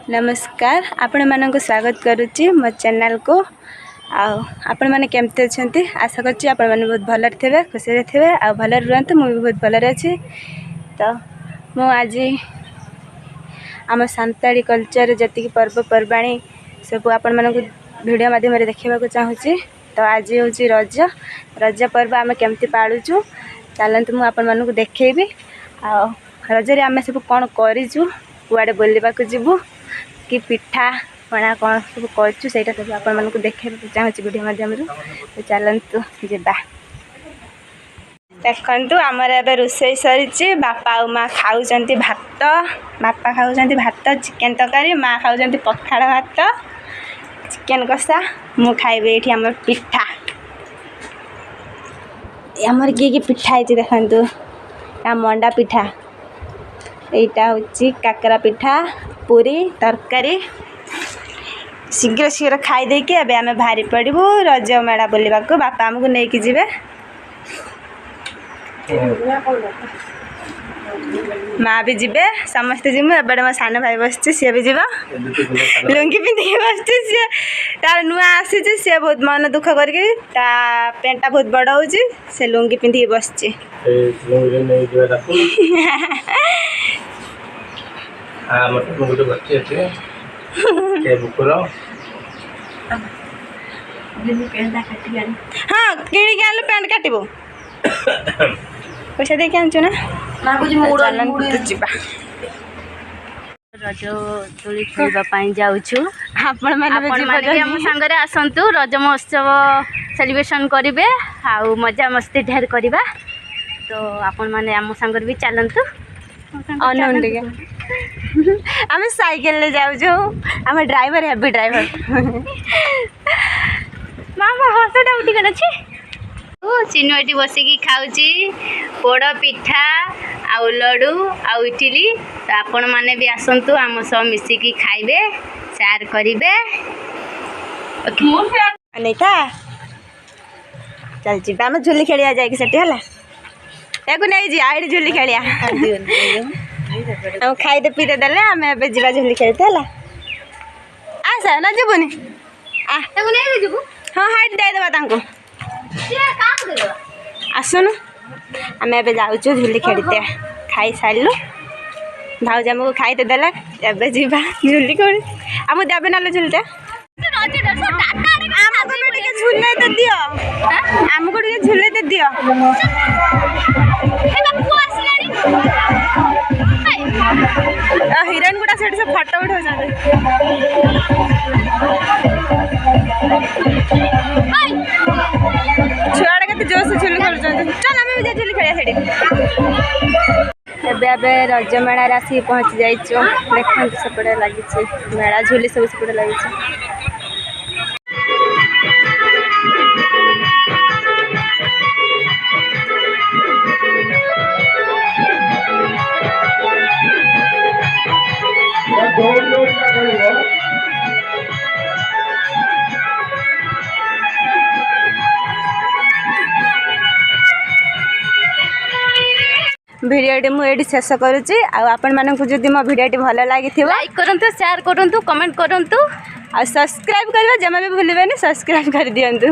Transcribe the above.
नमस्कार आपण मानक स्वागत करुच्ची मो चैनल को आपण मैंने केमती अच्छा आशा करुच्ची आपण मैंने बहुत भल थे खुशी थे आ भल रुहतु मुझे बहुत भल अच्छी तो मु आज आम सांताली कल्चर जी पर्वपर्वाणी सब आपण मानक वीडियो माध्यम देखा चाहूँगी। तो आज हूँ रज रज पर्व आम केमती पालुचु चलतु मुझे आपण मानक देखी आ रजरे आम सब कौन करूँ कुआड़े बुलवा जीवु कि पिठा पणा कौन सब करूँ से सब आपण मानक देखा चाहूँगी वीडियो माध्यम। तो चलतु जा देखु आमर ए रोषे सरी बापा आ माँ खाऊँ भात बापा खाऊँ भात चिकेन तरकारी माँ खाऊँ पखाड़ भात चिकेन कषा मु खाइबे ये आम पिठा आमर किए पिठा है देखु मंडा पिठा यहाँ हूँ काकरा पिठा पूरी तरकारी शीघ्र शीघ्र खाईदे कि एबे आम बाहरी पड़ू रज मेला बुलवा को बापा आमको नहीं जी माँ भी जीवे समस्ते जीवु एबे मो सान भाई बस सी भी जीव लुंगी पिंधिक बस सी तार नुआ आसी सी बहुत मन दुख करके पेंटा बहुत बड़ हो से लुंगी पिंधिक बस हाँ किणी आनु पेंट काटबो पैसा देखे आनचु ना रज दोली खेलवाई जाऊँ सांगे आसतु रज महोत्सव सेलिब्रेशन करेंगे आउ मजा मस्ती ढेर करवा। तो आपण मैंने आम सांगे भी चलतु आम साइकेल जाऊँ आम ड्राइवर हेवी ड्राइवर मामा हसटा उठिकन अच्छे चिन्नु ये बसिकी खाऊँगी पोड़ पिठा आउ लड्डू आउ इडली। तो आपण मैंने भी आसतु आम सब मिसिकी खाइबे शेयर करेंगे। अनिता चल जी आम झुली खेलिया जाए सेठी है नहीं जी आई झुली खेलिया हम खाईदे पीते देले आम ए जा झुली खेलते है आस ना जीवनी हाँ हाइट देदेबा आसुन आम ए जाऊँ झुली खेलते खाई सारू भाज आमको खाईते देला एबे जीवा झुली खेल आम देवे ना झुलते झुले तो दियो आमको झुले तो दियो हिरोइन गुड़ा से फोटो उठा छुआ के जोश से झुली खेल चल आम भी झुली खेलिया एबे रज मेला आसिक पहुँची जाइचु देखते सेपटे लगी मेला झुली सब सेपटे लगी। भिडियोटी मुझे शेष करुच्ची आपण मानक जदि मो भिडियोटी भल लगी लाइक करंतु शेयर करंतु कमेंट करंतु आ सब्सक्राइब करवा जमा भी भूलिबेनी सब्सक्राइब कर दियंतु।